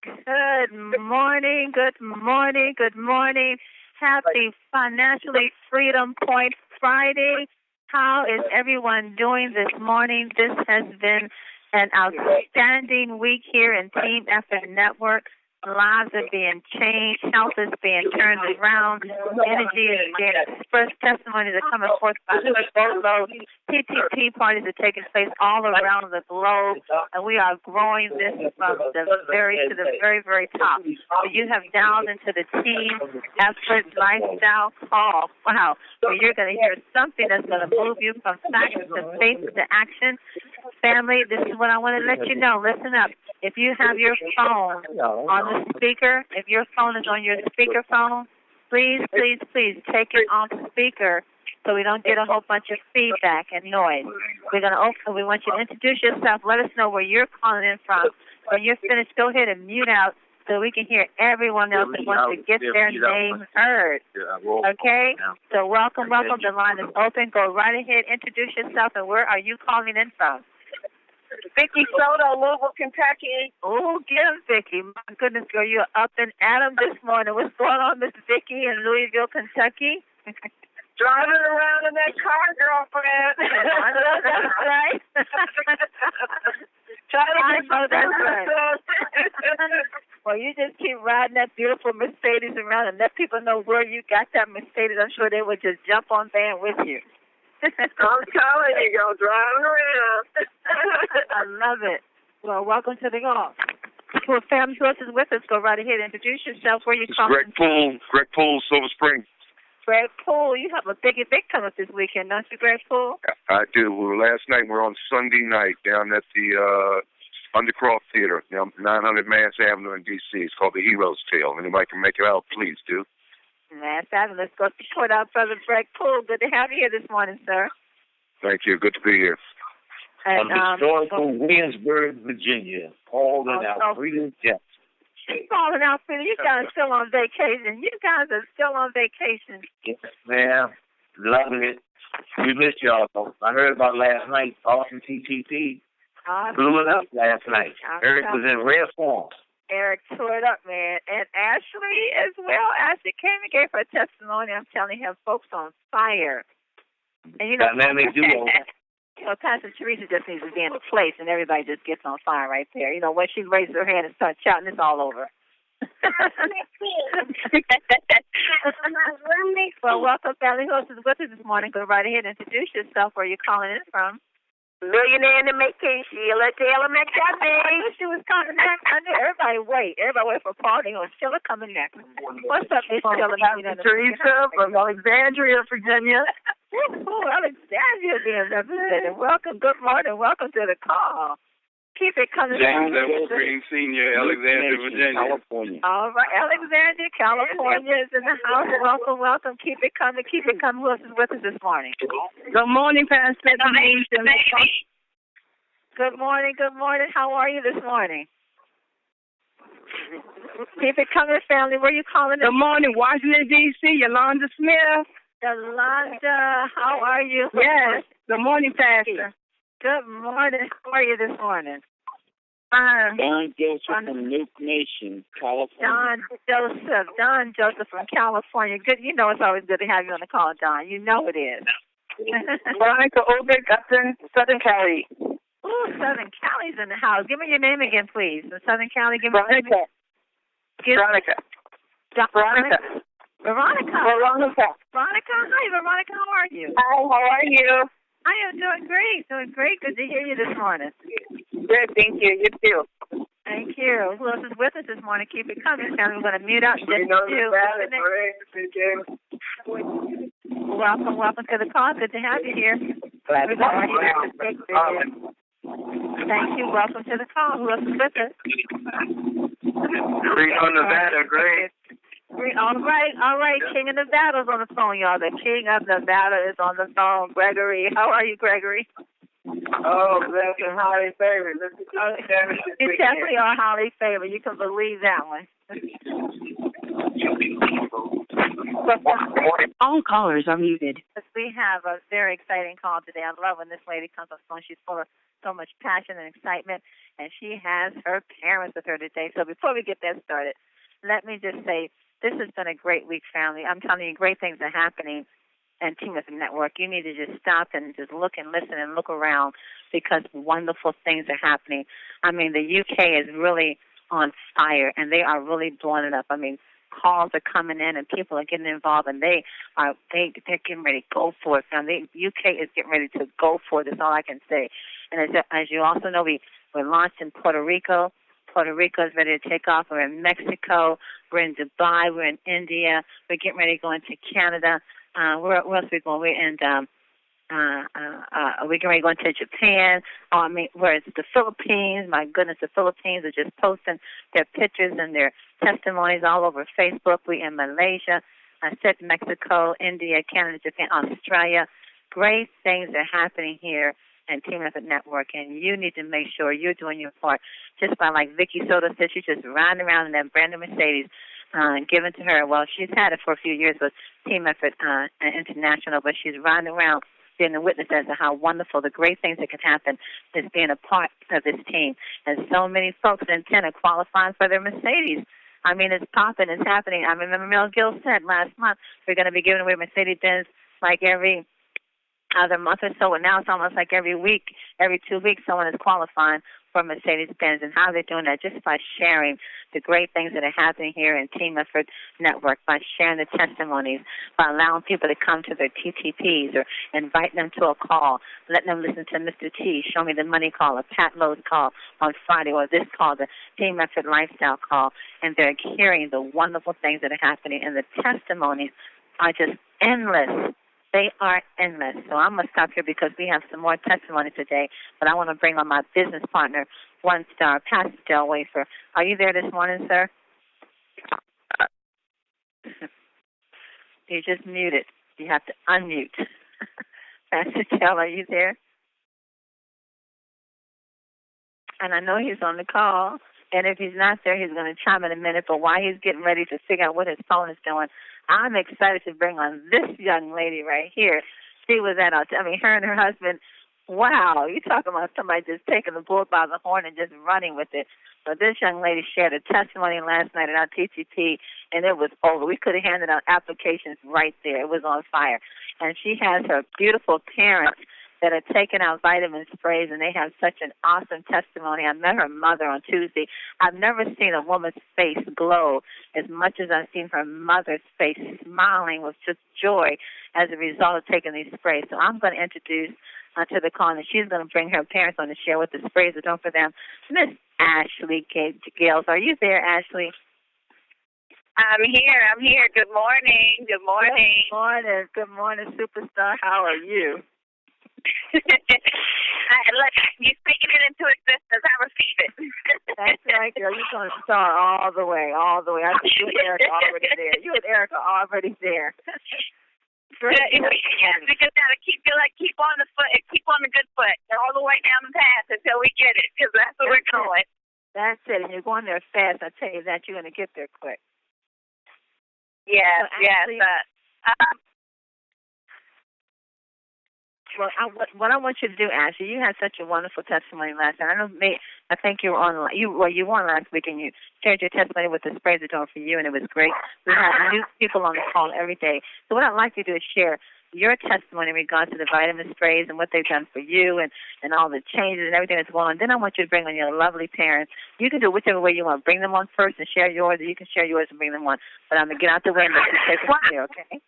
Good morning, good morning, good morning. Happy Financially Freedom Point Friday. How is everyone doing this morning? This has been an outstanding week here in Team Effort Network. Lives are being changed. Health is being turned around. Energy is being expressed. Testimonies are coming forth by the boatload. PTP parties are taking place all around the globe, and we are growing this from the very to the very, very top. So you have dialed into the Team Effort Lifestyle Call. Wow. So you're going to hear something that's going to move you from facts to faith to action. Family, this is what I want to let you know. Listen up. If you have your phone on the speaker, if your phone is on your speaker phone, please, please, please take it off speaker so we don't get a whole bunch of feedback and noise. We're going to open. We want you to introduce yourself. Let us know where you're calling in from. When you're finished, go ahead and mute out so we can hear everyone else that wants to get their name heard. Okay? So welcome. The line is open. Go right ahead. Introduce yourself, and where are you calling in from? Vicky Soto, Louisville, Kentucky. Oh, get him, Vicky. My goodness, girl, you're up and at 'em this morning. What's going on, Miss Vicky in Louisville, Kentucky? Driving around in that car, girlfriend. I know that's right. I know that's right. Well, you just keep riding that beautiful Mercedes around and let people know where you got that Mercedes. I'm sure they would just jump on van with you. I'm telling you, go driving around. I love it. Well, welcome to the call. Well, family, who else is with us? Go right ahead. Introduce yourself. Where you calling? Greg Poole, Silver Spring. Greg Poole, you have a big event coming up this weekend, don't you, Greg Poole? I do. Last night, we're on Sunday night down at the Undercroft Theater, 900 Mass Avenue in D.C. It's called The Hero's Tale. Anybody can make it out, please do. Man, fabulous. Go support our brother Greg Poole. Good to have you here this morning, sir. Thank you. Good to be here. And, historical Williamsburg, Virginia. Paul and Alfreda Jackson. Paul and Alfreda, you guys are still on vacation. You guys are still on vacation. Yes, ma'am. Loving it. We missed y'all. I heard about last night. Austin TTP blew it up last night. Eric was in rare form. Eric tore it up, man. And Ashley as well. Ashley came and gave her testimony. I'm telling you, folks on fire. And you know, dynamic duo. You know, Pastor Teresa just needs to be in a place, and everybody just gets on fire right there. You know, when she raises her hand and starts shouting, it's all over. Well, welcome, family. Who else is with us this morning? Go right ahead and introduce yourself. Where you calling in from? Millionaire in the making, Sheila Taylor McDuffie. She was coming next. I knew everybody wait for Paul. They go, Sheila coming next. What's up, Miss Sheila? Teresa from Alexandria, Virginia. Oh, Alexandria being represented. Welcome. Good morning. Welcome to the call. Keep it coming. James Evans Green Senior, Alexandria, Virginia. California. All right, Alexandria, California is in the house. Welcome. Keep it coming. Who else is with us this morning? Good morning, Pastor. Good morning. How are you this morning? Keep it coming, family. Where are you calling in? Good morning, Washington, D.C., Yolanda Smith. Yolanda, how are you? Yes. Good morning, Pastor. Good morning. How are you this morning? Don Joseph from Nuke Nation, California. Don Joseph from California. Good. You know it's always good to have you on the call, Don. You know it is. Veronica Obert, Upton, Southern Cali. Oh, Southern Cali's in the house. Give me your name again, please. Southern Cali, give me Veronica. Veronica. Veronica. Veronica. Hi, Veronica. How are you? Hi, how are you? I am doing great. Good to hear you this morning. Good, thank you. You too. Thank you. Who else is with us this morning? Keep it coming, family. We're going to mute out just Welcome to the call. Good to have you here. Thank you. Welcome to the call. Who else is with us? Reno, Nevada, great. All right. King of Nevada's on the phone, y'all. The King of Nevada is on the phone. Gregory, how are you, Gregory? Oh, blessed and highly favored. You definitely are highly favored. You can believe that one. All callers are muted. We have a very exciting call today. I love when this lady comes on the phone. She's full of so much passion and excitement, and she has her parents with her today. So before we get that started, let me just say this has been a great week, family. I'm telling you, great things are happening. And Team Effort Network, you need to just stop and just look and listen and look around because wonderful things are happening. I mean, the UK is really on fire, and they are really blowing it up. I mean, calls are coming in, and people are getting involved, and they're getting ready to go for it. Now, the UK is getting ready to go for it. That's all I can say. And as you also know, we're launched in Puerto Rico. Puerto Rico is ready to take off. We're in Mexico. We're in Dubai. We're in India. We're getting ready to go into Canada. Where else are we going? We're in we're getting ready to go into Japan. Where it's the Philippines. My goodness, the Philippines are just posting their pictures and their testimonies all over Facebook. We're in Malaysia. I said Mexico, India, Canada, Japan, Australia. Great things are happening here and Team Effort Network, and you need to make sure you're doing your part. Just by, like Vicky Soto said, she's just riding around in that brand new Mercedes, given to her. Well, she's had it for a few years with Team Effort International, but she's riding around being a witness as to how wonderful, the great things that can happen is being a part of this team. And so many folks in 10 are qualifying for their Mercedes. I mean, it's popping, it's happening. I remember Mel Gill said last month we're going to be giving away Mercedes-Benz like every other month or so, and now it's almost like every week, every 2 weeks, someone is qualifying for Mercedes-Benz. And how they're doing that? Just by sharing the great things that are happening here in Team Effort Network, by sharing the testimonies, by allowing people to come to their TTPs or inviting them to a call, letting them listen to Mr. T, Show Me the Money call, or Pat Lowe's call on Friday, or this call, the Team Effort Lifestyle call, and they're hearing the wonderful things that are happening, and the testimonies are just endless. They are endless. So I'm going to stop here because we have some more testimony today. But I want to bring on my business partner, One Star, Pastor Del Wafer. Are you there this morning, sir? You're just muted. You have to unmute. Pastor Del, are you there? And I know he's on the call. And if he's not there, he's going to chime in a minute. But while he's getting ready to figure out what his phone is doing, I'm excited to bring on this young lady right here. She was at, her and her husband, wow, you're talking about somebody just taking the bull by the horn and just running with it. But this young lady shared a testimony last night at our TTP, and it was over. We could have handed out applications right there. It was on fire. And she has her beautiful parents that are taking out vitamin sprays, and they have such an awesome testimony. I met her mother on Tuesday. I've never seen a woman's face glow as much as I've seen her mother's face smiling with just joy as a result of taking these sprays. So I'm going to introduce to the call, and she's going to bring her parents on to share what the sprays are doing for them. Miss Ashley Gales, are you there, Ashley? I'm here. Good morning. Good morning, superstar. How are you? Look, you're speaking it into existence. I receive it. That's right, girl. You're going to start all the way. I think you and Erica already there. Great. Yes, we just got to keep on the foot, keep on the good foot, all the way down the path until we get it, because that's where we're going. That's it, and you're going there fast. I tell you that you're going to get there quick. Yes, so actually, yes. Well, what I want you to do, Ashley, you had such a wonderful testimony last night. I think you were on. You were on last week, and you shared your testimony with the sprays are doing for you, and it was great. We have new people on the call every day. So what I'd like you to do is share your testimony in regards to the vitamin sprays and what they've done for you, and all the changes and everything that's going on. Then I want you to bring on your lovely parents. You can do it whichever way you want. Bring them on first and share yours, or you can share yours and bring them on. But I'm gonna get out the way and let you take it from there, okay?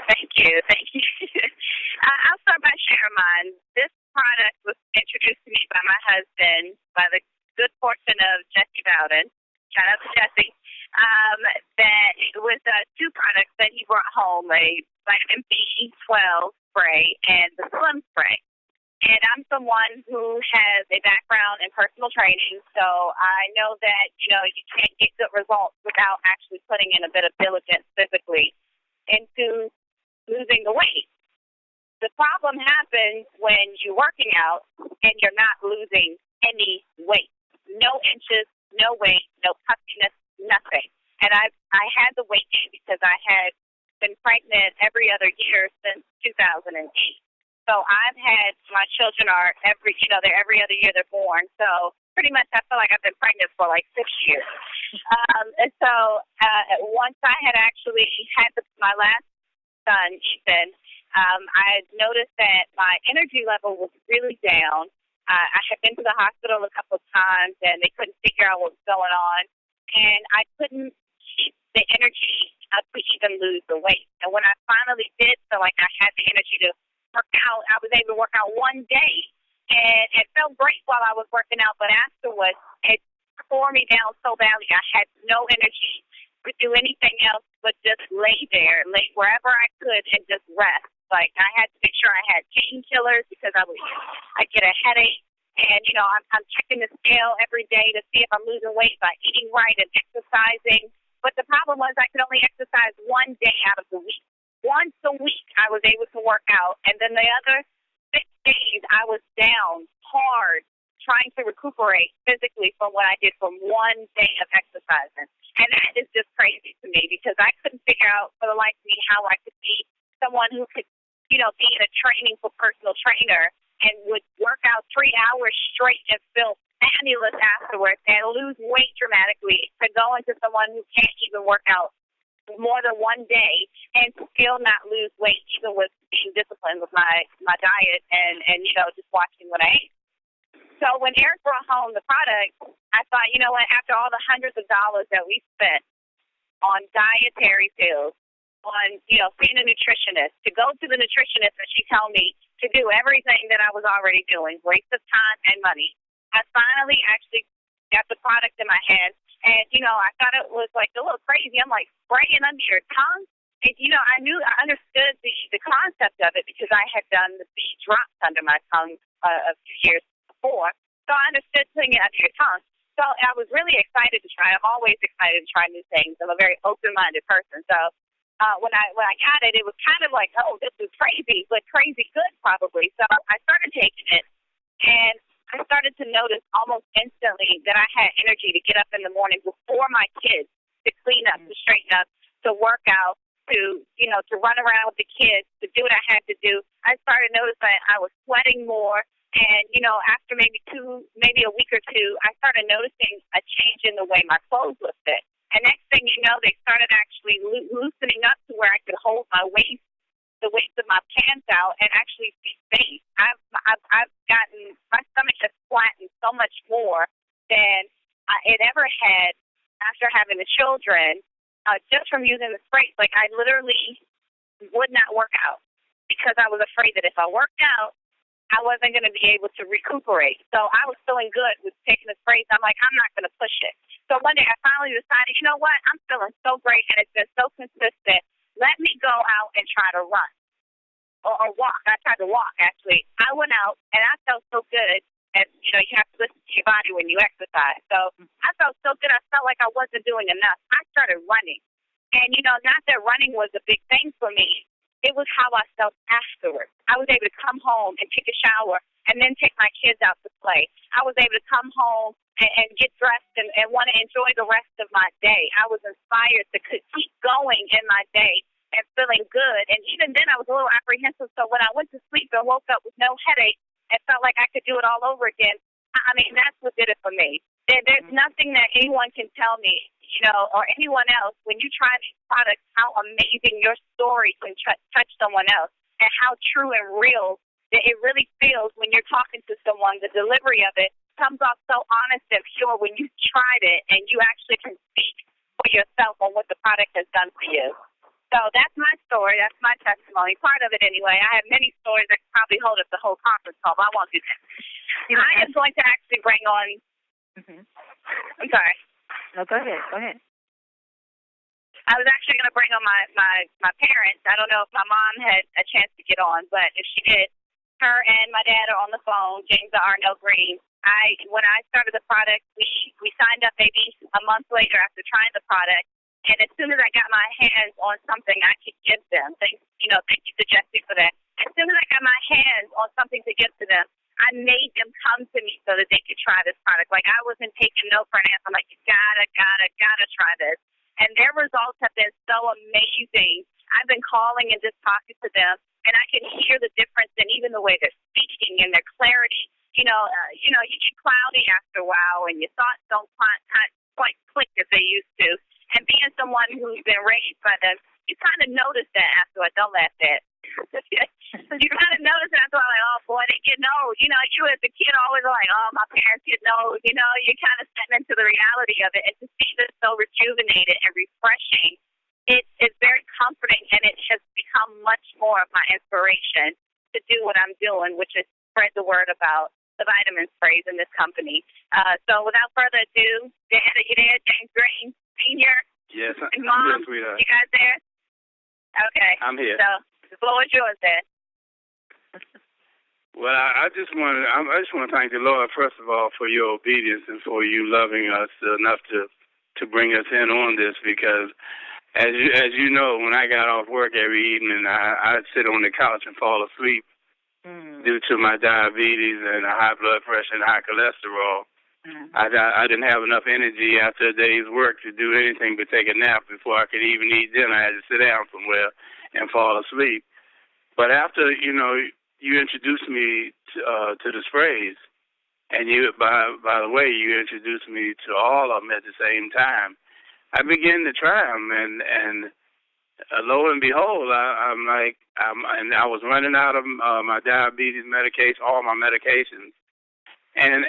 Thank you. I'll start by sharing mine. This product was introduced to me by my husband, by the good fortune of Jesse Bowden. Shout out to Jesse. That it was two products that he brought home, a vitamin B12 spray and the Slim spray. And I'm someone who has a background in personal training, so I know that, you can't get good results without actually putting in a bit of diligence physically into losing the weight. The problem happens when you're working out and you're not losing any weight. No inches, no weight, no puffiness, nothing. And I had the weight gain because I had been pregnant every other year since 2008. So I've had, my children are they're every other year they're born. So pretty much I feel like I've been pregnant for like 6 years. And so once I had actually had my last son, Ethan, I noticed that my energy level was really down. I had been to the hospital a couple of times, and they couldn't figure out what was going on. And I couldn't keep the energy up to even lose the weight. And when I finally did feel like I had the energy to work out, I was able to work out one day. And it felt great while I was working out, but afterwards, it tore me down so badly. I had no energy to do anything else but just lay wherever I could and just rest. Like, I had to make sure I had painkillers because I'd get a headache. And, I'm checking the scale every day to see if I'm losing weight by eating right and exercising. But the problem was I could only exercise one day out of the week. Once a week I was able to work out. And then the other 6 days I was down hard trying to recuperate physically from what I did from one day of exercising. And that is just crazy to me because I couldn't figure out for the life of me how I could be someone who could, be in a training for personal trainer and would work out 3 hours straight and feel fabulous afterwards and lose weight dramatically to go into someone who can't even work out more than one day and still not lose weight even with being disciplined with my diet and just watching what I ate. So when Eric brought home the product, I thought, after all the hundreds of dollars that we spent on dietary pills, on, seeing a nutritionist, to go to the nutritionist and she told me to do everything that I was already doing, waste of time and money. I finally actually got the product in my hands, and, I thought it was like a little crazy. I'm like, spraying under your tongue? And, I understood the concept of it because I had done the drops under my tongue a few years before. So I understood putting it under your tongue. So I was really excited to try. I'm always excited to try new things. I'm a very open-minded person. So when I got it, it was kind of like, oh, this is crazy, but crazy good probably. So I started taking it, and I started to notice almost instantly that I had energy to get up in the morning before my kids, to clean up, to straighten up, to work out, to run around with the kids, to do what I had to do. I started noticing I was sweating more. And, after maybe a week or two, I started noticing a change in the way my clothes would fit. And next thing you know, they started actually loosening up to where I could hold the waist of my pants out and actually see space. I've gotten, my stomach has flattened so much more than it ever had after having the children, just from using the sprays. Like, I literally would not work out because I was afraid that if I worked out, I wasn't going to be able to recuperate. So I was feeling good with taking the sprays. I'm like, I'm not going to push it. So one day I finally decided, you know what? I'm feeling so great, and it's been so consistent. Let me go out and try to run or walk. I tried to walk, actually. I went out, and I felt so good. And, you have to listen to your body when you exercise. So I felt so good. I felt like I wasn't doing enough. I started running. And, not that running was a big thing for me. It was how I felt afterwards. I was able to come home and take a shower and then take my kids out to play. I was able to come home and get dressed and want to enjoy the rest of my day. I was inspired to keep going in my day and feeling good. And even then I was a little apprehensive. So when I went to sleep and woke up with no headache and felt like I could do it all over again, I mean, that's what did it for me. There's nothing that anyone can tell me, or anyone else, when you try these products, how amazing your story can touch someone else and how true and real that it really feels when you're talking to someone. The delivery of it comes off so honest and pure when you tried it and you actually can speak for yourself on what the product has done for you. So that's my story. That's my testimony. Part of it anyway. I have many stories that could probably hold up the whole conference call, but I won't do that. I am going to actually bring on... I'm sorry. No, go ahead. I was actually going to bring on my parents. I don't know if my mom had a chance to get on, but if she did, her and my dad are on the phone, James Arnell Green. When I started the product, we signed up maybe a month later after trying the product, and as soon as I got my hands on something I could give them, thank you to Jesse for that. As soon as I got my hands on something to give to them, I made them come to me so that they could try this product. Like, I wasn't taking no for an answer. I'm like, you gotta try this. And their results have been so amazing. I've been calling and just talking to them and I can hear the difference in even the way they're speaking and their clarity. You get cloudy after a while, and your thoughts don't quite click as they used to. And being someone who's been raised by them, you kind of notice that after. Don't laugh at. You kind of notice that after, like, oh boy, they getting old. You as a kid always are like, oh, my parents getting old. You're kind of stepping into the reality of it, and to see this so rejuvenated and refreshing, it's very comforting, and it has become much more of my inspiration to do what I'm doing, which is spread the word about the vitamin sprays in this company. So without further ado, Dad, are you there? James Green Sr. Yes, and Mom, yes, sweetheart. You guys there? Okay. I'm here. So the floor is yours, Dad. Well, I just want to thank the Lord, first of all, for your obedience and for you loving us enough to bring us in on this, because as you know, when I got off work every evening, I'd sit on the couch and fall asleep due to my diabetes and high blood pressure and high cholesterol. I didn't have enough energy after a day's work to do anything but take a nap before I could even eat dinner. I had to sit down somewhere and fall asleep. But after, you introduced me to the sprays, and by the way, you introduced me to all of them at the same time. I began to try them, and lo and behold, I was running out of my diabetes medication, all my medications, and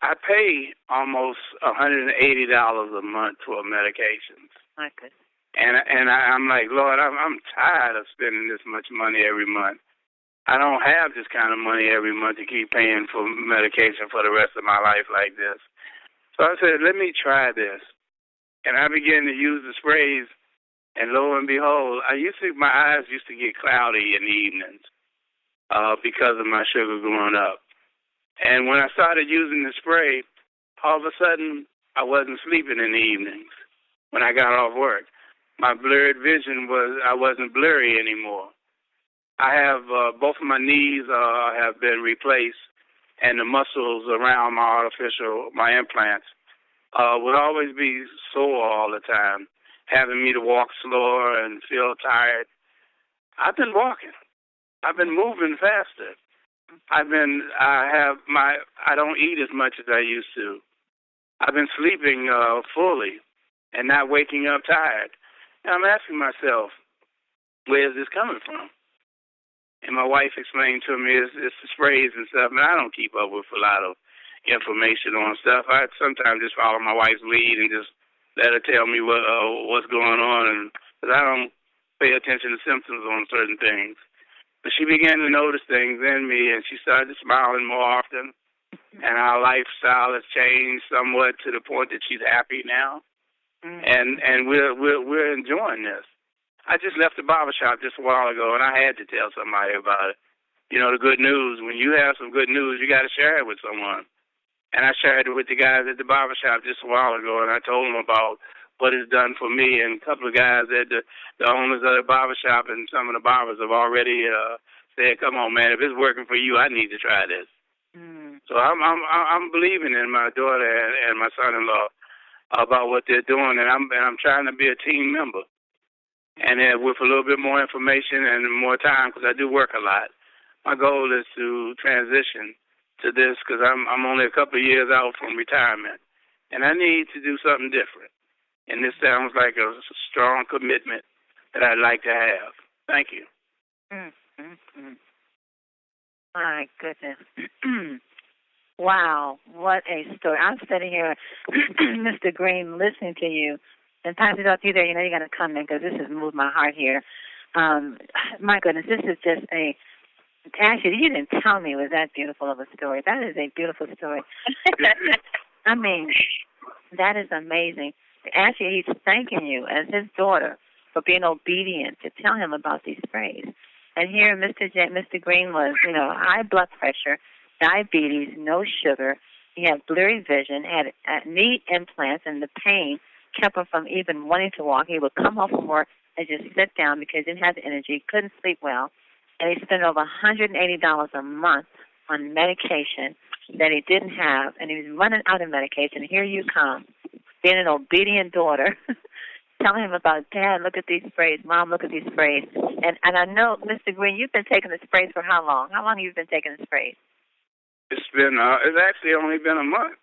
I pay almost $180 a month for medications. My goodness. And I'm like, Lord, I'm tired of spending this much money every month. I don't have this kind of money every month to keep paying for medication for the rest of my life like this. So I said, let me try this. And I began to use the sprays, and lo and behold, my eyes used to get cloudy in the evenings because of my sugar going up. And when I started using the spray, all of a sudden, I wasn't sleeping in the evenings when I got off work. My blurred vision I wasn't blurry anymore. I have both of my knees have been replaced, and the muscles around my implants would always be sore all the time, having me to walk slower and feel tired. I've been walking. I've been moving faster. I don't eat as much as I used to. I've been sleeping fully and not waking up tired. And I'm asking myself, where is this coming from? And my wife explained to me it's the sprays and stuff, and I don't keep up with a lot of information on stuff. I sometimes just follow my wife's lead and just let her tell me what's going on, and because I don't pay attention to symptoms on certain things. But she began to notice things in me, and she started smiling more often, and our lifestyle has changed somewhat to the point that she's happy now, and we're enjoying this. I just left the barbershop just a while ago, and I had to tell somebody about it. The good news. When you have some good news, you got to share it with someone. And I shared it with the guys at the barbershop just a while ago, and I told them about what it's done for me. And a couple of guys at the owners of the barbershop and some of the barbers have already said, "Come on, man, if it's working for you, I need to try this." So I'm believing in my daughter and my son-in-law about what they're doing, and I'm trying to be a team member. And with a little bit more information and more time, because I do work a lot, my goal is to transition to this, because I'm only a couple of years out from retirement, and I need to do something different. And this sounds like a strong commitment that I'd like to have. Thank you. My goodness. Wow, what a story. I'm sitting here, Mr. Green, listening to you. And Pastor Dot, you there, you got to come in, because this has moved my heart here. My goodness, this is just actually, you didn't tell me it was that beautiful of a story. That is a beautiful story. I mean, that is amazing. Actually, he's thanking you as his daughter for being obedient to tell him about these sprays. And here, Mr. Green was, high blood pressure, diabetes, no sugar. He had blurry vision, had knee implants, and the pain kept him from even wanting to walk. He would come home from work and just sit down because he didn't have the energy, couldn't sleep well. And he spent over $180 a month on medication that he didn't have, and he was running out of medication. Here you come, being an obedient daughter, telling him about, Dad, look at these sprays. Mom, look at these sprays. And I know, Mr. Green, you've been taking the sprays for how long? How long have you been taking the sprays? It's actually only been a month.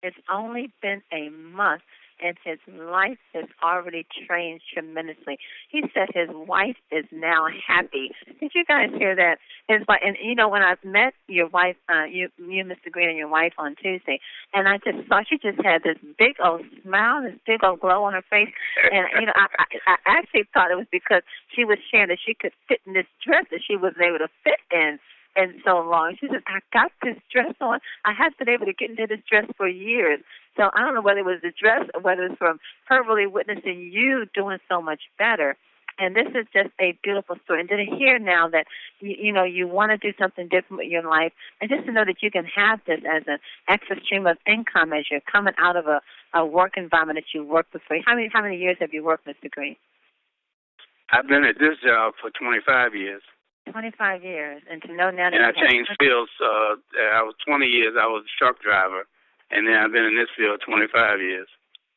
It's only been a month, and his life has already changed tremendously. He said his wife is now happy. Did you guys hear that? His wife, and you know, when I met your wife, you, Mr. Green, and your wife on Tuesday, and I just saw she just had this big old smile, this big old glow on her face, and you know, I actually thought it was because she was sharing that she could fit in this dress that she was able to fit in. And so long. She said, I got this dress on. I haven't been able to get into this dress for years. So I don't know whether it was the dress or whether it's from her really witnessing you doing so much better. And this is just a beautiful story. And to hear now that, you know, you want to do something different with your life, and just to know that you can have this as an extra stream of income as you're coming out of a work environment that you worked before. How many years have you worked, Mr. Green? I've been at this job for 25 years. 25 years, and to know now that... And I changed fields. I was 20 years, I was a truck driver, and then I've been in this field 25 years.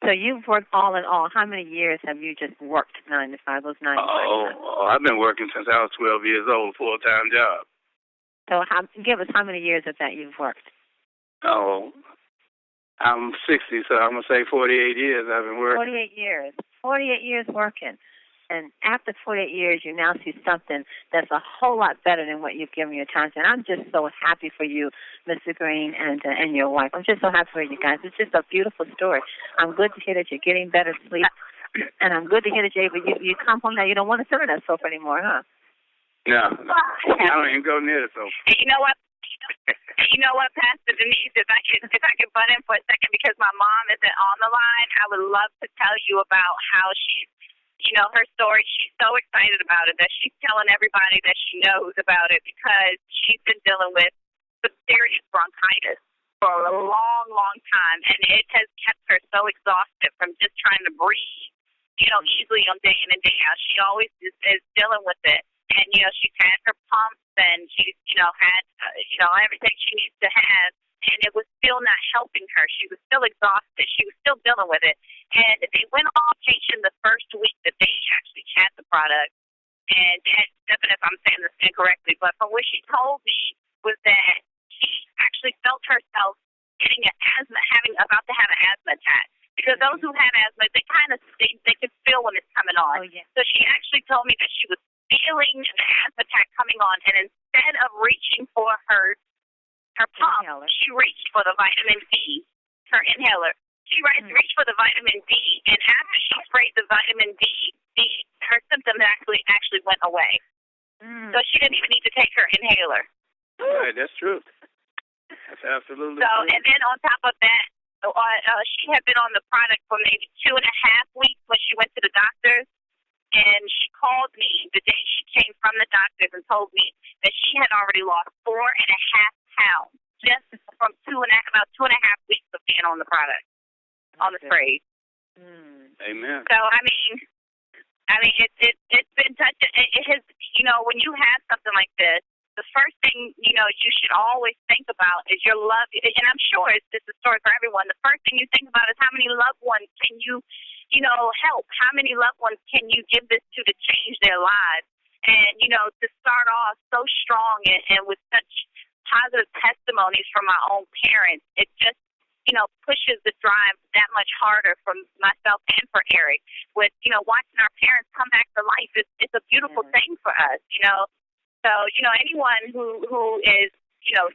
So you've worked all in all. How many years have you just worked 9 to 5, those 9 to 5? Oh, I've been working since I was 12 years old, full-time job. So give us how many years of that you've worked? Oh, I'm 60, so I'm going to say 48 years I've been working. 48 years. 48 years working. And after 48 years, you now see something that's a whole lot better than what you've given your time to. And I'm just so happy for you, Mr. Green, and your wife. I'm just so happy for you guys. It's just a beautiful story. I'm good to hear that you're getting better sleep. And I'm good to hear that you come home now. You don't want to sit on that sofa anymore, huh? No. I don't even go near the sofa. And you know what? You know what, Pastor Denise, if I could butt in for a second, because my mom isn't on the line, I would love to tell you about how she's, you know, her story. She's so excited about it that she's telling everybody that she knows about it, because she's been dealing with some serious bronchitis for a long, long time, and it has kept her so exhausted from just trying to breathe, you know, easily on day in and day out. She always is dealing with it, and, you know, she's had her pumps, and she's, you know, had, you know, everything she needs to have, and it was still not helping her. She was still exhausted. She was still dealing with it. And they went on vacation the first week that they actually had the product. And definitely, if I'm saying this incorrectly, but from what she told me was that she actually felt herself getting about to have an asthma attack. Because those who have asthma, they can feel when it's coming on. Oh, yeah. So she actually told me that she was feeling the asthma attack coming on, and instead of reaching for her pump, inhaler, she reached for the vitamin D, her inhaler. She reached for the vitamin D, and after she sprayed the vitamin D, her symptoms actually went away. So she didn't even need to take her inhaler. Right, that's true. That's absolutely true. And then on top of that, she had been on the product for maybe 2.5 weeks when she went to the doctor. And she called me the day she came from the doctors and told me that she had already lost 4.5 pounds just from about 2.5 weeks of being on the product, on the spray. Amen. So I mean, it's been touching. It has, you know, when you have something like this, the first thing, you know, you should always think about is your love. And I'm sure it's a story for everyone. The first thing you think about is how many loved ones can you help? How many loved ones can you give this to change their lives? And, you know, to start off so strong and with such positive testimonies from my own parents, it just, you know, pushes the drive that much harder for myself and for Eric. With, you know, watching our parents come back to life, it's a beautiful thing for us, you know. So, you know, anyone who is, you know,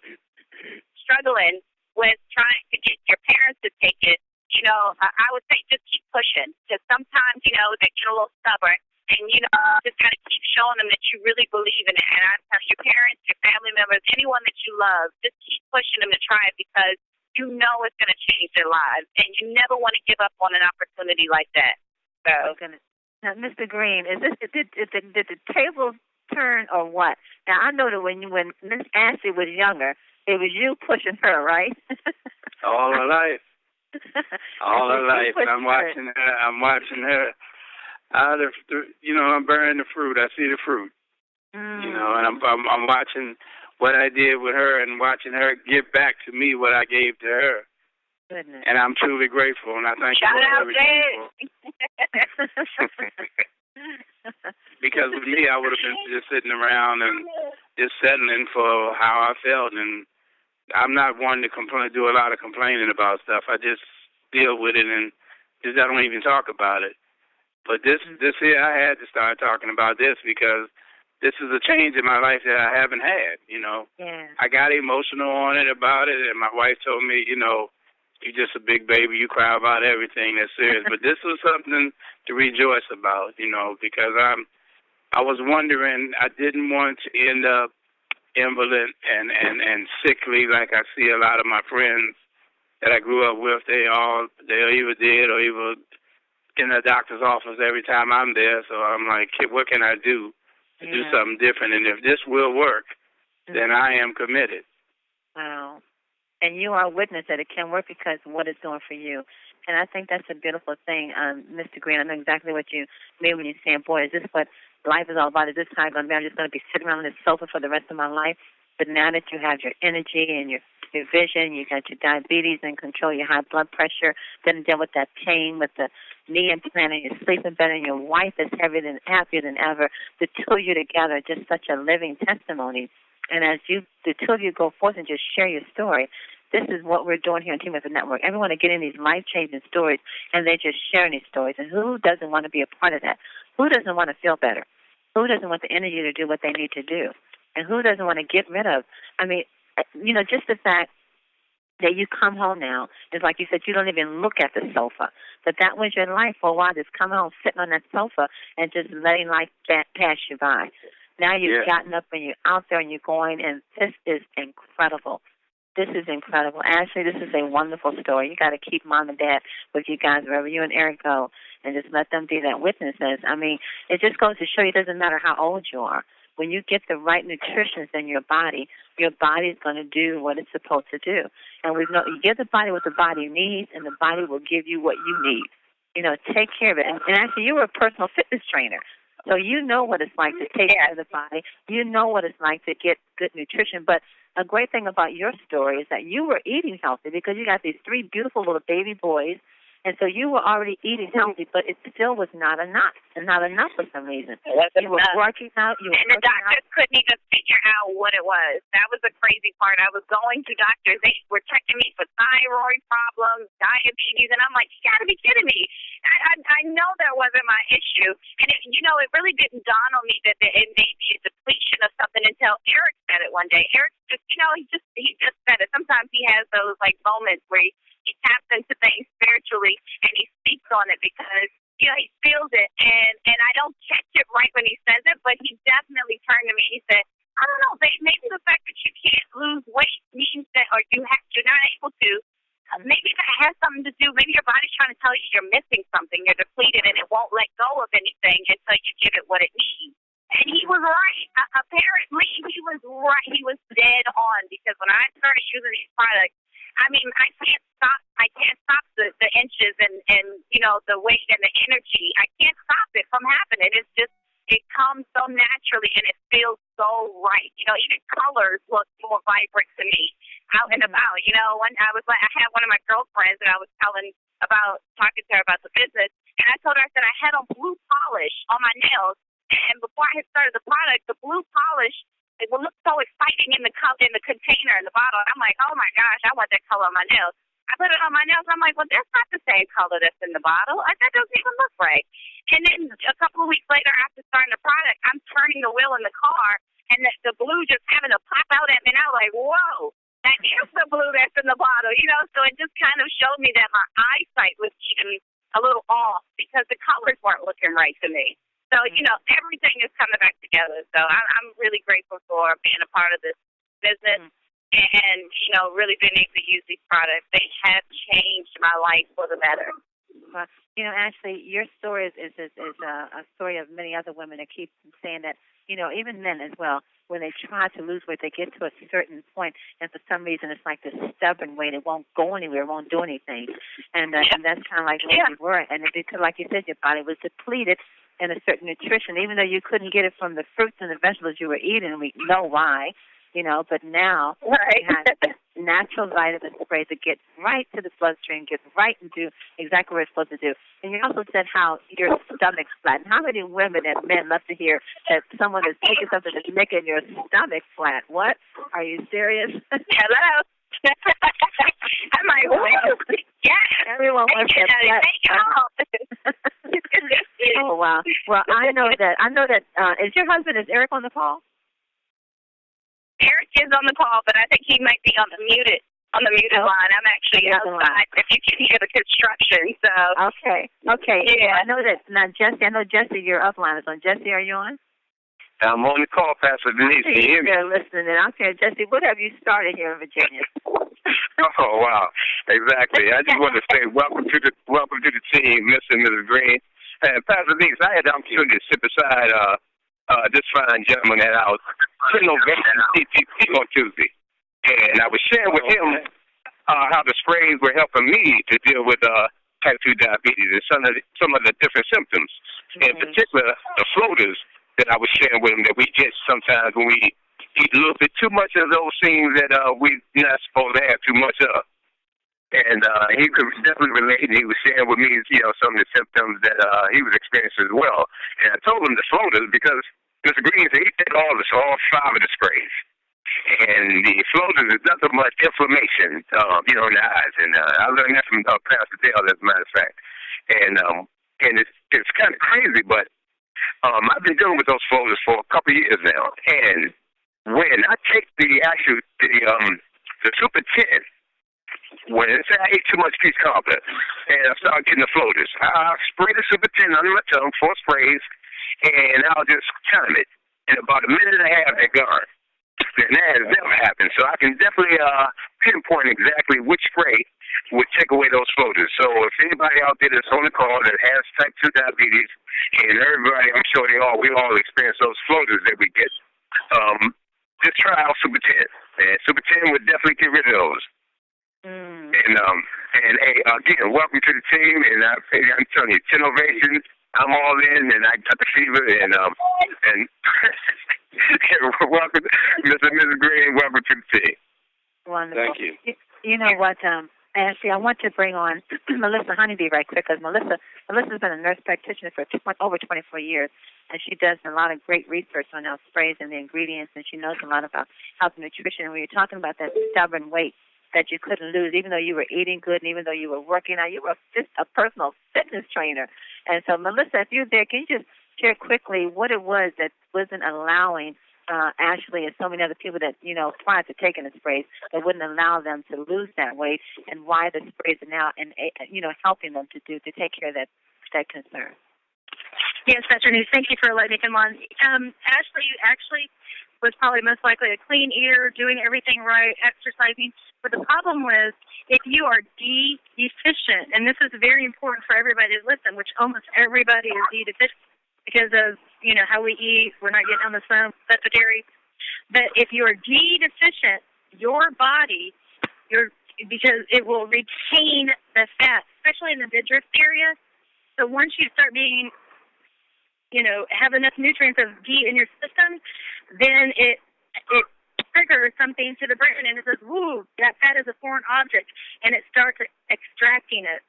struggling with trying to get your parents to take it, you know, I would say just keep pushing. Because sometimes, you know, they get a little stubborn. And, you know, just got to keep showing them that you really believe in it. And I tell your parents, your family members, anyone that you love, just keep pushing them to try it, because you know it's going to change their lives. And you never want to give up on an opportunity like that. So. Now, Mr. Green, did the table turn or what? Now, I know that when Miss Ashley was younger, it was you pushing her, right? All her life. All her life. I'm watching her. You know, I'm bearing the fruit. I see the fruit. You know, and I'm watching what I did with her and watching her give back to me what I gave to her. Goodness. And I'm truly grateful, and I thank you Shout for out, everything. Jay. Because with me, I would have been just sitting around and just settling for how I felt, and I'm not one to complain, do a lot of complaining about stuff. I just deal with it, and just I don't even talk about it. But this here, I had to start talking about this because this is a change in my life that I haven't had, you know. Yeah. I got emotional on it about it, and my wife told me, you know, you're just a big baby, you cry about everything that's serious. But this was something to rejoice about, you know, because I was wondering, I didn't want to end up invalid and sickly like I see a lot of my friends that I grew up with. They either did or either in the doctor's office every time I'm there. So I'm like, what can I do to do something different? And if this will work, then I am committed. Wow. And you are a witness that it can work because of what it's doing for you. And I think that's a beautiful thing, Mr. Green. I know exactly what you mean when you say, boy, is this what life is all about? Is this how I'm going to be? I'm just going to be sitting around on this sofa for the rest of my life. But now that you have your energy and your vision, you got your diabetes and control your high blood pressure, then deal with that pain with the knee implant and you're sleeping better and your wife is happier than ever. The two of you together are just such a living testimony. And as the two of you go forth and just share your story, this is what we're doing here on Team Effort Network. Everyone are getting these life-changing stories, and they're just sharing these stories. And who doesn't want to be a part of that? Who doesn't want to feel better? Who doesn't want the energy to do what they need to do? And who doesn't want to get rid of? I mean, you know, just the fact that you come home now is like you said, you don't even look at the sofa. But that was your life for a while, just coming home, sitting on that sofa, and just letting life pass you by. Now you've gotten up and you're out there and you're going, and this is incredible. This is incredible. Ashley, this is a wonderful story. You got to keep Mom and Dad with you guys wherever you and Eric go and just let them be that witnesses. I mean, it just goes to show you it doesn't matter how old you are. When you get the right nutrition in your body is going to do what it's supposed to do. And we know you give the body what the body needs, and the body will give you what you need. You know, take care of it. And actually, you were a personal fitness trainer. So you know what it's like to take care of the body. You know what it's like to get good nutrition. But a great thing about your story is that you were eating healthy because you got these 3 beautiful little baby boys. And so you were already eating healthy, but it still was not enough, and not enough for some reason. You were working out. And the doctors couldn't even figure out what it was. That was the crazy part. I was going to doctors. They were checking me for thyroid problems, diabetes, and I'm like, you got to be kidding me. I know that wasn't my issue. And, it really didn't dawn on me that it may be a depletion of something until Eric said it one day. Eric just, he just said it. Sometimes he has those, moments where he taps into things spiritually and he speaks on it because, he feels it. And I don't catch it right when he says it, but he definitely turned to me and he said, I don't know, maybe the fact that you can't lose weight means that, or you're not able to, maybe that has something to do, maybe your body's trying to tell you you're missing something, you're depleted, and it won't let go of anything until you give it what it needs. And he was right. Apparently, he was right. He was dead on, because when I started using these products, I mean, I can't stop the inches and the weight and the energy. I can't stop it from happening. It's just, it comes so naturally and it feels so right. Even colors look more vibrant to me out and about. I had one of my girlfriends that I was talking to her about the business, and I told her, I said, I had on blue polish on my nails, and before I had started the product, the blue polish, it would look so exciting in the container, in the bottle. I'm like, oh my gosh, I want that color on my nails. I put it on my nails. I'm like, well, that's not the same color that's in the bottle. That doesn't even look right. And then a couple of weeks later, after starting the product, I'm turning the wheel in the car, and the blue just having to pop out at me. And I was like, whoa, that is the blue that's in the bottle. So it just kind of showed me that my eyesight was even a little off because the colors weren't looking right to me. So, everything is coming back together. So I'm really grateful for being a part of this business and, really being able to use these products. They have changed my life for the better. Well, Ashley, your story is a story of many other women that keep saying that, even men as well, when they try to lose weight, they get to a certain point, and for some reason it's like this stubborn weight. It won't go anywhere. It won't do anything. And that's kind of like what you were. And because, like you said, your body was depleted in a certain nutrition, even though you couldn't get it from the fruits and the vegetables you were eating. We know why, but now natural vitamin sprays that get right to the bloodstream, get right into exactly what it's supposed to do. And you also said how your stomach's flat. And how many women and men love to hear that someone is taking something that's making your stomach flat? What? Are you serious? Hello? I'm like, yeah. Everyone wants that flat. Oh, wow. Well, I know that, is your husband, is Eric on the call? Eric is on the call, but I think he might be on the muted line. I'm actually outside, if you can hear the construction. So Okay. Yeah. Well, I know Jesse, your upline is on. Jesse, are you on? I'm on the call, Pastor Denise. Can you hear me? You're listening. Okay, Jesse, what have you started here in Virginia? Oh, wow. Exactly. I just want to say welcome to the team, Mr. and Mrs. Green. And Pastor Denise, I had the opportunity to sit beside this fine gentleman at our innovation CTP on Tuesday. And I was sharing with him how the sprays were helping me to deal with type 2 diabetes and some of the different symptoms. In particular, the floaters that I was sharing with him that we get sometimes when we eat a little bit too much of those things that we're not supposed to have too much of. And he could definitely relate, and he was sharing with me, some of the symptoms that he was experiencing as well. And I told him the floaters because Mr. Green said he did all 5 of the sprays. And the floaters is nothing but inflammation, in the eyes. And I learned that from Pastor Dale, as a matter of fact. And it's kind of crazy, but I've been dealing with those floaters for a couple of years now. And when I take the Super 10, when I ate too much peach cobbler and I started getting the floaters, I spray the Super 10 under my tongue, 4 sprays, and I'll just time it. In about a minute and a half, they're gone. And that has never happened. So I can definitely pinpoint exactly which spray would take away those floaters. So if anybody out there that's on the call that has type 2 diabetes, and everybody, I'm sure we all experience those floaters that we get, just try out Super 10. And Super 10 would definitely get rid of those. And hey, again, welcome to the team. And I'm telling you, 10 ovations. I'm all in, and I got the fever, and welcome, Mr. and Mrs. Green. Welcome to the team. Wonderful. Thank you. You know what, Ashley, I want to bring on Melissa Honeybee right quick, because Melissa's been a nurse practitioner for over 24 years, and she does a lot of great research on our sprays and the ingredients, and she knows a lot about health and nutrition. And we were talking about that stubborn weight that you couldn't lose, even though you were eating good and even though you were working out. You were just a personal fitness trainer. And so, Melissa, if you're there, can you just share quickly what it was that wasn't allowing Ashley and so many other people that, prior to taking the sprays, that wouldn't allow them to lose that weight, and why the sprays are now, helping them to take care of that concern? Yes, Dr. News, thank you for letting me come on. Ashley actually was probably most likely a clean eater, doing everything right, exercising. But the problem was, if you are D deficient, and this is very important for everybody to listen, which almost everybody is D deficient because of, how we eat, we're not getting on the sun, pescatarian. But if you're D deficient, your body, because it will retain the fat, especially in the midriff area. So once you start being, have enough nutrients of D in your system, then it triggers something to the brain, and it says, "Woo, that fat is a foreign object," and it starts extracting it.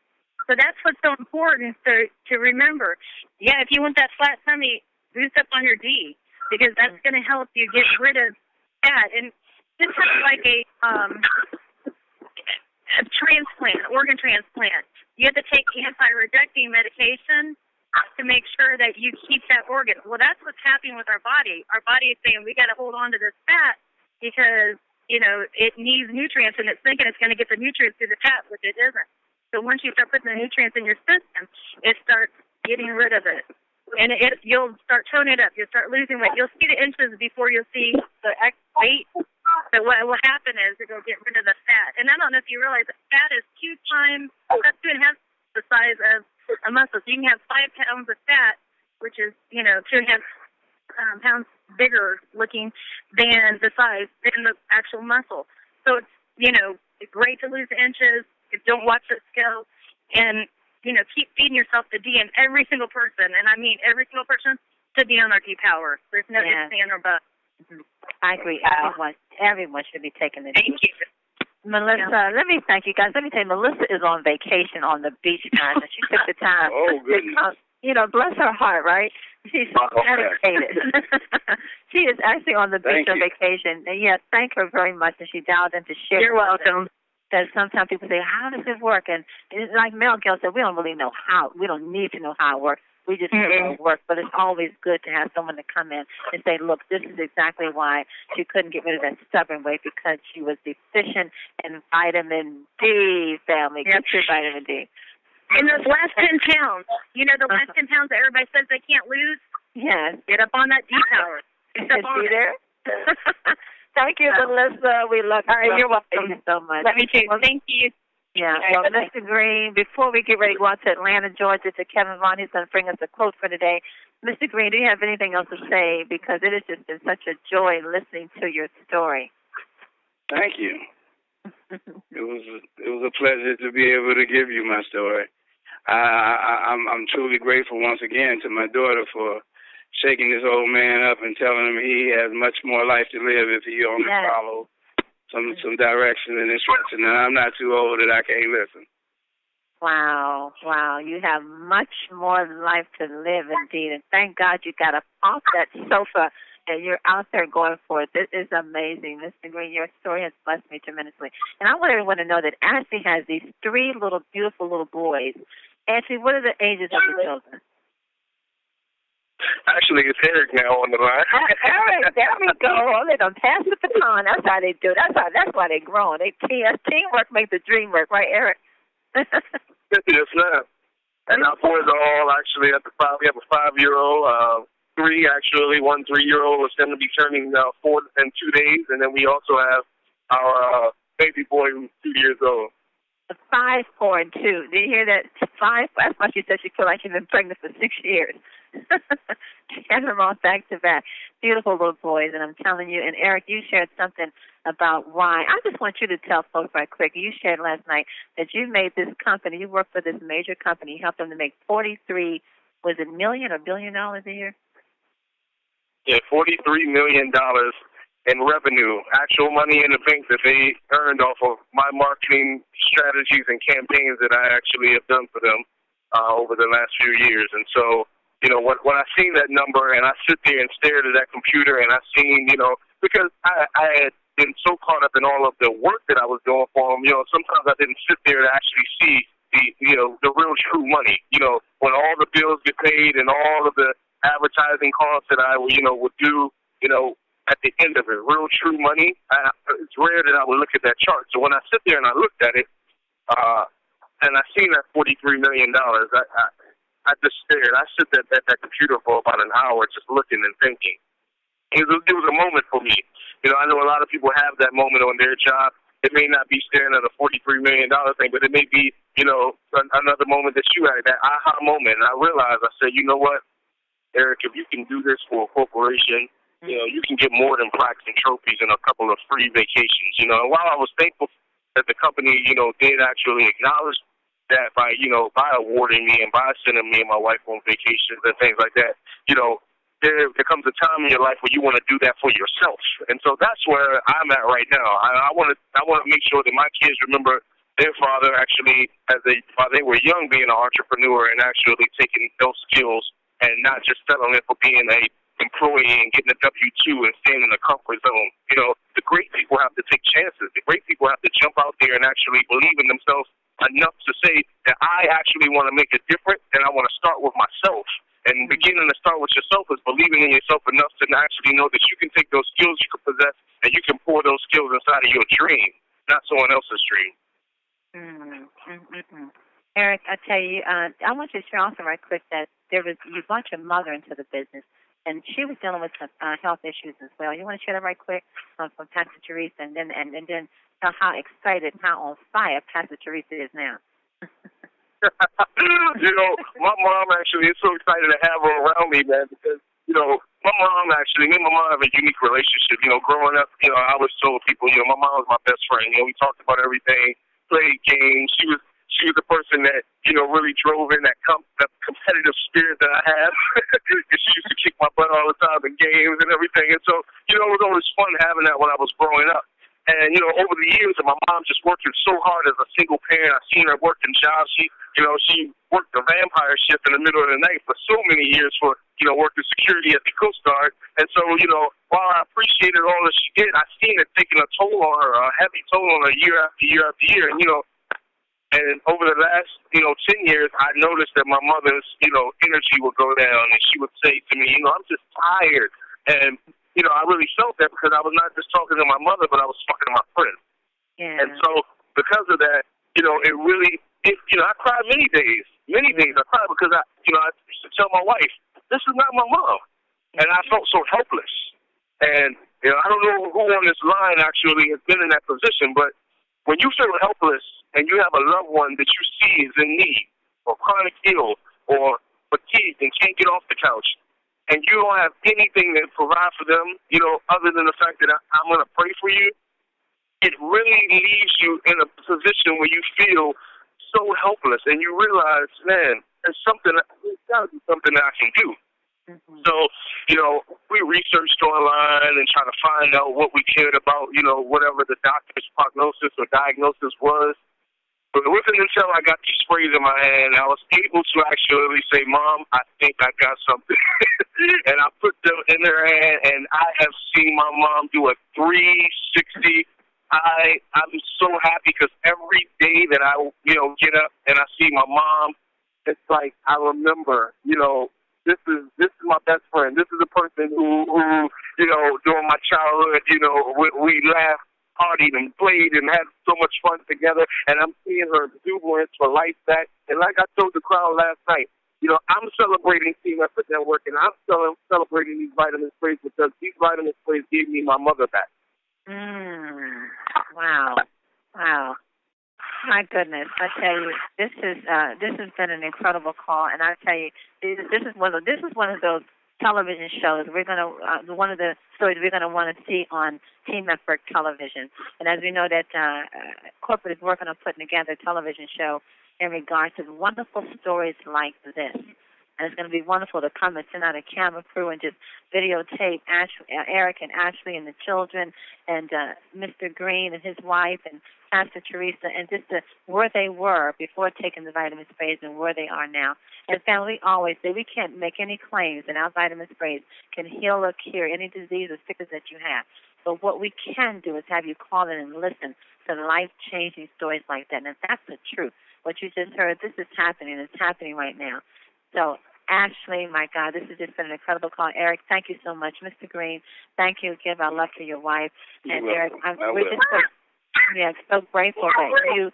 So that's what's so important to remember. Yeah, if you want that flat tummy, boost up on your D, because that's going to help you get rid of fat. And this is like a transplant, organ transplant. You have to take anti-rejecting medication to make sure that you keep that organ. Well, that's what's happening with our body. Our body is saying, we got to hold on to this fat because, it needs nutrients, and it's thinking it's going to get the nutrients through the fat, which it isn't. So once you start putting the nutrients in your system, it starts getting rid of it. And you'll start toning it up. You'll start losing weight. You'll see the inches before you'll see the weight. So what will happen is it'll get rid of the fat. And I don't know if you realize that fat is 2.5 the size of a muscle. So you can have 5 pounds of fat, which is, 2.5 pounds bigger looking than the actual muscle. So it's, it's great to lose the inches. Don't watch it scale. And, keep feeding yourself the D, and every single person, and I mean every single person, should be on our D power. There's no ifs, ands, or buts. I agree. Everyone should be taking the D. Thank you. Melissa, let me thank you guys. Let me tell you, Melissa is on vacation on the beach, guys, and she took the time. Oh, goodness. Bless her heart, right? She's dedicated. She is actually on the beach on vacation. And yes, thank her very much. And she dialed in to share. You're welcome. Because sometimes people say, how does it work? And it's like Mel Gill said, we don't really know how. We don't need to know how it works. We just know it works. But it's always good to have someone to come in and say, look, this is exactly why she couldn't get rid of that stubborn weight, because she was deficient in vitamin D, family. Get your vitamin D. And those last 10 pounds, the last 10 pounds that everybody says they can't lose? Yes. Get up on that D power. Get up on there. Thank you, Melissa. We love you. All right, you're welcome. Thank you so much. Let me too. Thank you. Yeah. Well, Mr. Green, before we get ready to go out to Atlanta, Georgia, to Kevin Vaughn, he's going to bring us a quote for today. Mr. Green, do you have anything else to say? Because it has just been such a joy listening to your story. Thank you. It was a pleasure to be able to give you my story. I'm truly grateful once again to my daughter for shaking this old man up and telling him he has much more life to live if he only follow some direction and instruction. And I'm not too old that I can't listen. Wow. You have much more life to live, indeed. And thank God you got up off that sofa and you're out there going for it. This is amazing. Mr. Green, your story has blessed me tremendously. And I want everyone to know that Ashley has these 3 beautiful little boys. Ashley, what are the ages of the children? Actually, it's Eric now on the line. Eric, there we go. They done pass the baton. That's how they do. That's why they growing. Teamwork makes the dream work, right, Eric? Yes, ma'am. And our boys are all actually at the 5. We have a 5-year-old, 3 actually, 1 3-year-old is going to be turning 4 in 2 days, and then we also have our baby boy who's 2 years old. 5, 4, and 2. Did you hear that? 5. That's why she said she feel like she's been pregnant for 6 years. San Ramon back to back. Beautiful little boys, and I'm telling you. And Eric, you shared something about why. I just want you to tell folks right quick. You shared last night that you made this company. You worked for this major company. You helped them to make $43 million or $1 billion a year? Yeah, $43 million in revenue, actual money in the bank that they earned off of my marketing strategies and campaigns that I actually have done for them over the last few years. And so, when I seen that number and I sit there and stare at that computer and I seen, because I had been so caught up in all of the work that I was doing for them, sometimes I didn't sit there to actually see the real true money, when all the bills get paid and all of the advertising costs that I, would do, at the end of it, real true money. It's rare that I would look at that chart. So when I sit there and I looked at it, and I seen that $43 million, I just stared. I sit at that computer for about an hour just looking and thinking. It was a moment for me. I know a lot of people have that moment on their job. It may not be staring at a $43 million thing, but it may be, another moment that you had, that aha moment. And I realized, I said, you know what, Eric, if you can do this for a corporation, you can get more than plaques and trophies and a couple of free vacations. And while I was thankful that the company, did actually acknowledge that by awarding me and by sending me and my wife on vacations and things like that, there comes a time in your life where you want to do that for yourself. And so that's where I'm at right now. I want to make sure that my kids remember their father actually, while they were young, being an entrepreneur and actually taking those skills and not just settling for being a employee and getting a W-2 and staying in the comfort zone. The great people have to take chances. The great people have to jump out there and actually believe in themselves enough to say that I actually want to make a difference and I want to start with myself. And beginning to start with yourself is believing in yourself enough to actually know that you can take those skills you can possess and you can pour those skills inside of your dream, not someone else's dream. Eric, I tell you, I want you to share also right quick that you brought your mother into the business, and she was dealing with some health issues as well. You want to share that right quick from Pastor Teresa, and then tell how excited, how on fire Pastor Teresa is now. My mom actually is so excited to have her around me, man, because, my mom actually, me and my mom have a unique relationship. Growing up, I always told people, my mom was my best friend. We talked about everything, played games. She was the person that, really drove in that competitive spirit that I have. And she used to kick my butt all the time in games and everything. And so, it was always fun having that when I was growing up. And, you know, over the years, my mom just working so hard as a single parent. I've seen her working jobs. She worked a vampire shift in the middle of the night for so many years for, you know, working security at the Coast Guard. And so, you know, while I appreciated all that she did, I seen it taking a toll on her, a heavy toll on her year after year after year. And, you know, and over the last, 10 years, I noticed that my mother's, energy would go down, and she would say to me, I'm just tired. And, I really felt that because I was not just talking to my mother, but I was talking to my friend. Yeah. And so because of that, it really, I cried many days. I cried because I used to tell my wife, this is not my mom. And I felt so helpless. And, I don't know who on this line actually has been in that position, but when you feel helpless and you have a loved one that you see is in need or chronic ill or fatigued and can't get off the couch, and you don't have anything to provide for them, other than the fact that I'm going to pray for you, it really leaves you in a position where you feel so helpless, and you realize, man, there's got to be something that I can do. Mm-hmm. So, we researched online and try to find out what we cared about, whatever the doctor's prognosis or diagnosis was. But it wasn't until I got these sprays in my hand I was able to actually say, Mom, I think I got something. And I put them in her hand, and I have seen my mom do a 360. I'm so happy because every day that I, get up and I see my mom, it's like I remember, this is my best friend. This is the person who during my childhood, we laughed, partied, and played and had so much fun together. And I'm seeing her exuberance for life back. And like I told the crowd last night, I'm celebrating Team Effort Network, and I'm celebrating these vitamin sprays because these vitamin sprays gave me my mother back. Wow. My goodness, I tell you, this has been an incredible call, and I tell you, this is one of those television shows. We're gonna one of the stories we're gonna want to see on Team Effort Television. And as we know that corporate is working on putting together a television show in regards to wonderful stories like this. And it's going to be wonderful to come and send out a camera crew and just videotape Eric and Ashley and the children and Mr. Green and his wife and Pastor Teresa and just where they were before taking the vitamin sprays and where they are now. And family, we always say we can't make any claims that our vitamin sprays can heal or cure any disease or sickness that you have. But what we can do is have you call in and listen to life-changing stories like that. And if that's the truth, what you just heard, this is happening. It's happening right now. So, Ashley, my God, this has just been an incredible call. Eric, thank you so much. Mr. Green, thank you again. Our love for your wife. And Eric, we're just so grateful that you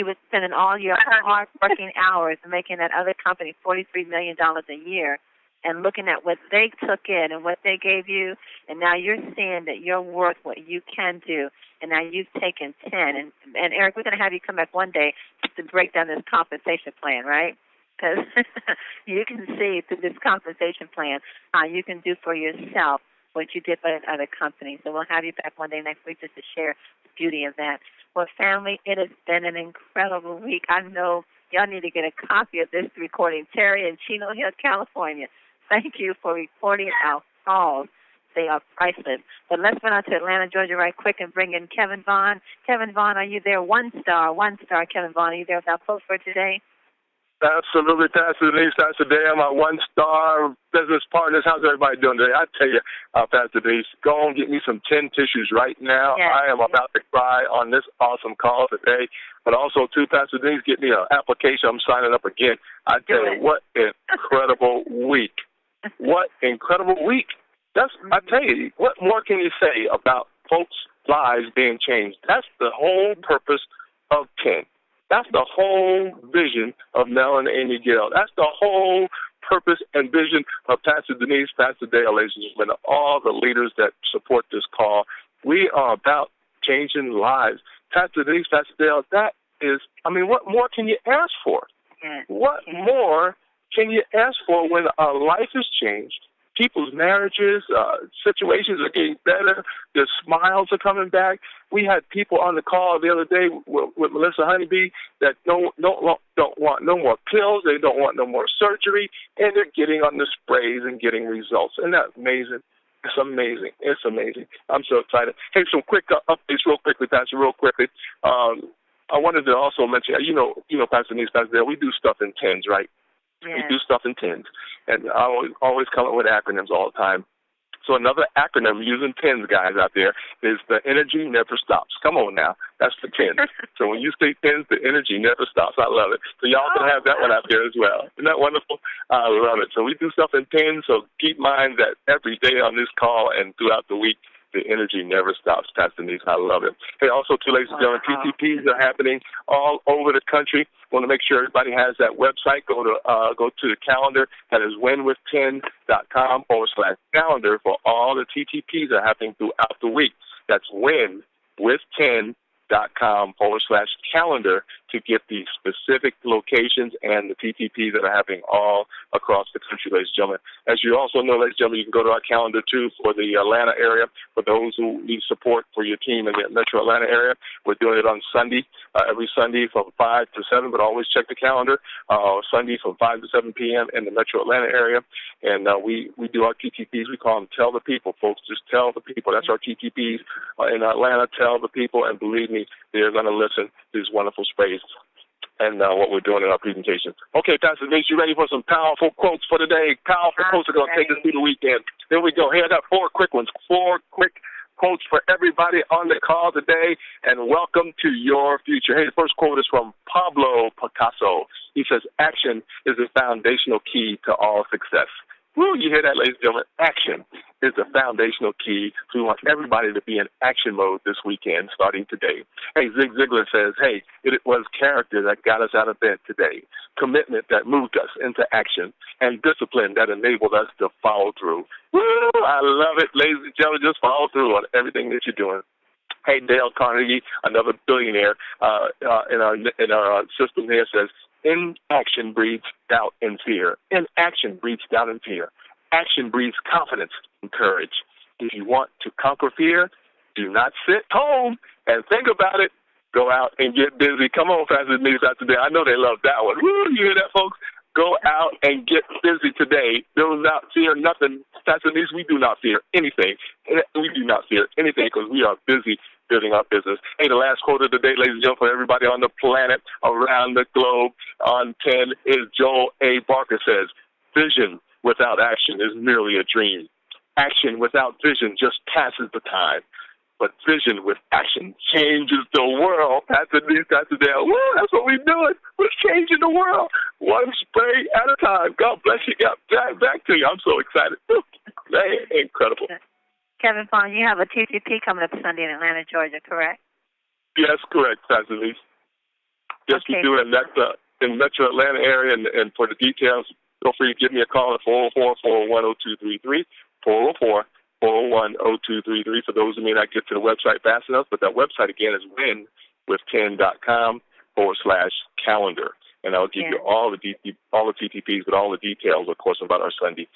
were spending all your hard-working hours making that other company $43 million a year and looking at what they took in and what they gave you, and now you're seeing that you're worth what you can do, and now you've taken 10. And Eric, we're going to have you come back one day to break down this compensation plan, right? Because you can see through this compensation plan how you can do for yourself what you did for other companies. So we'll have you back one day next week just to share the beauty of that. Well, family, it has been an incredible week. I know y'all need to get a copy of this recording. Terry in Chino Hill, California, thank you for recording our calls. They are priceless. But let's run out to Atlanta, Georgia right quick and bring in Kevin Vaughn. Kevin Vaughn, are you there? One star, Kevin Vaughn. Are you there with our post for today? Absolutely, Pastor Denise. Pastor Dale, my one-star business partners. How's everybody doing today? I tell you, Pastor Denise, go and get me some 10 tissues right now. Yes. I am about to cry on this awesome call today. But also, too, Pastor Denise, get me an application. I'm signing up again. I tell you, what an incredible week. What incredible week. I tell you, what more can you say about folks' lives being changed? That's the whole purpose of 10. That's the whole vision of Mel and Amy Gill. That's the whole purpose and vision of Pastor Denise, Pastor Dale, ladies and gentlemen, all the leaders that support this call. We are about changing lives. Pastor Denise, Pastor Dale, that is, what more can you ask for? What more can you ask for when a life is changed? People's marriages, situations are getting better. Their smiles are coming back. We had people on the call the other day with Melissa Honeybee that don't want no more pills. They don't want no more surgery, and they're getting on the sprays and getting results. Isn't that amazing? It's amazing. It's amazing. I'm so excited. Hey, some quick updates real quickly, Pastor, real quickly. I wanted to also mention, you know, Pastor Denise, Pastor Dale, we do stuff in tens, right? Yes. We do stuff in tens. And I always come up with acronyms all the time. So another acronym using tens, guys, out there is the energy never stops. Come on now. That's the tens. So when you say tens, the energy never stops. I love it. So y'all can have that one out there as well. Isn't that wonderful? I love it. So we do stuff in tens, so keep in mind that every day on this call and throughout the week, the energy never stops, Pastor Denise. I love it. Hey, also, too, ladies and gentlemen, TTPs are happening all over the country. Want to make sure everybody has that website. Go to the calendar. That is winwith10.com/calendar for all the TTPs that are happening throughout the week. That's winwith10.com/calendar to get the specific locations and the TTPs that are happening all across the country, ladies and gentlemen. As you also know, ladies and gentlemen, you can go to our calendar, too, for the Atlanta area. For those who need support for your team in the metro Atlanta area, we're doing it on Sunday, every Sunday from 5 to 7, but always check the calendar. Sunday from 5 to 7 p.m. in the metro Atlanta area. And we do our TTPs. We call them Tell the People, folks. Just tell the people. That's our TTPs in Atlanta. Tell the people, and believe me, they're going to listen to these wonderful sprays and what we're doing in our presentation. Okay, Pastor Denise, you ready for some powerful quotes for today? Powerful quotes are going to take us through the weekend. Here we go. Here, I got 4 quick ones. 4 quick quotes for everybody on the call today, and welcome to your future. Hey, the first quote is from Pablo Picasso. He says, action is the foundational key to all success. Woo, you hear that, ladies and gentlemen? Action is the foundational key. So we want everybody to be in action mode this weekend, starting today. Hey, Zig Ziglar says, hey, it was character that got us out of bed today, commitment that moved us into action, and discipline that enabled us to follow through. Woo, I love it, ladies and gentlemen. Just follow through on everything that you're doing. Hey, Dale Carnegie, another billionaire in our system here, says, inaction breeds doubt and fear. Inaction breeds doubt and fear. Action breeds confidence and courage. If you want to conquer fear, do not sit home and think about it. Go out and get busy. Come on, Pastor Denise, out today. I know they love that one. Woo, you hear that, folks? Go out and get busy today. Do not fear nothing. Pastor Denise, we do not fear anything. We do not fear anything because we are busy building our business. Hey, the last quote of the day, ladies and gentlemen, for everybody on the planet, around the globe, on 10 is Joel A. Barker says, vision without action is merely a dream. Action without vision just passes the time. But vision with action changes the world. That's the deal. Woo, that's what we're doing. We're changing the world. One spray at a time. God bless you. God, back to you. I'm so excited. Man, incredible. Kevin Fong, you have a TTP coming up Sunday in Atlanta, Georgia, correct? Yes, correct, Pastor Denise. Yes, we do. And that's in the metro Atlanta area. And for the details, feel free to give me a call at 404-401-0233, 404-401-0233 for those who may not get to the website fast enough. But that website, again, is winwith10.com/calendar. And I'll give you all the TTPs with all the details, of course, about our Sunday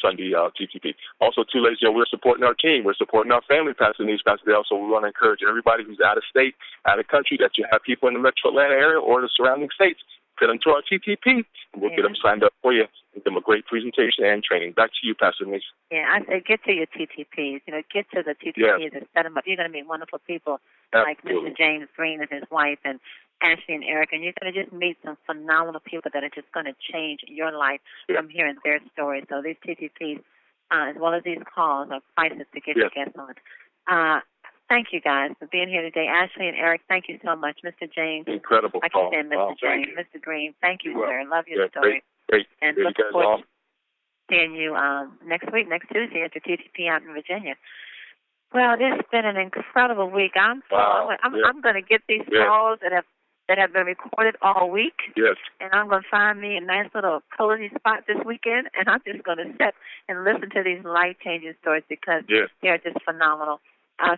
TTP. Also, too, ladies and gentlemen, we're supporting our team. We're supporting our family, Pastor Denise, Pastor Dale. So we want to encourage everybody who's out of state, out of country, that you have people in the metro Atlanta area or the surrounding states, fit into our TTP, and we'll get them signed up for you and give them a great presentation and training. Back to you, Pastor Denise. Yeah, I say get to your TTPs. Get to the TTPs and set them up. You're going to meet wonderful people like Mr. James Green and his wife and Ashley and Eric, and you're going to just meet some phenomenal people that are just going to change your life from hearing their stories. So these TTPs, as well as these calls, are priceless to get your guests on. Thank you, guys, for being here today. Ashley and Eric, thank you so much. Mr. James. Incredible. I can say Mr. James. Mr. Green, thank you, sir. Love your story. Great. And look forward to seeing you next week, next Tuesday at the TTP out in Virginia. Well, this has been an incredible week. I'm going to get these calls that have been recorded all week. Yes. And I'm going to find me a nice little cozy spot this weekend, and I'm just going to sit and listen to these life-changing stories because they're just phenomenal.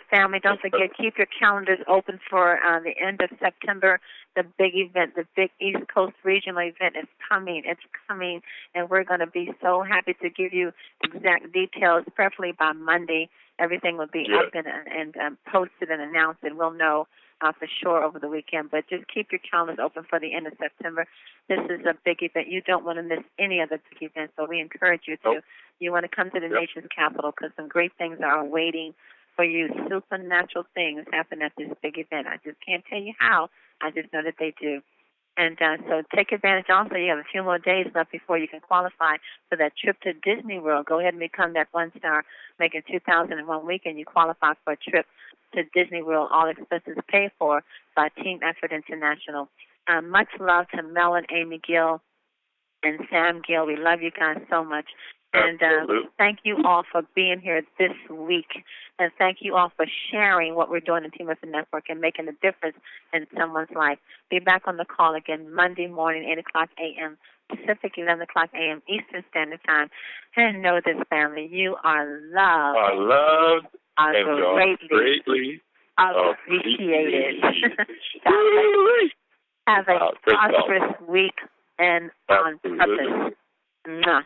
Family, don't forget, keep your calendars open for the end of September. The big event, the big East Coast Regional event is coming. It's coming, and we're going to be so happy to give you exact details, preferably by Monday. Everything will be up and posted and announced, and we'll know for sure over the weekend. But just keep your calendars open for the end of September. This is a big event. You don't want to miss any of the big events, so we encourage you to You want to come to the nation's capital because some great things are waiting for you. Supernatural things happen at this big event. I just can't tell you how. I just know that they do. And so take advantage. Also, you have a few more days left before you can qualify for that trip to Disney World. Go ahead and become that one-star, making 2000 in 1 week, and you qualify for a trip to Disney World, all expenses paid for by Team Effort International. Much love to Mel and Amy Gill and Sam Gill. We love you guys so much. And thank you all for being here this week. And thank you all for sharing what we're doing in Team Effort Network and making a difference in someone's life. Be back on the call again Monday morning, 8 o'clock a.m. Pacific, 11 o'clock a.m. Eastern Standard Time. And know this, family, you are loved. Are loved and greatly appreciated. Have a prosperous week and on purpose. Mwah.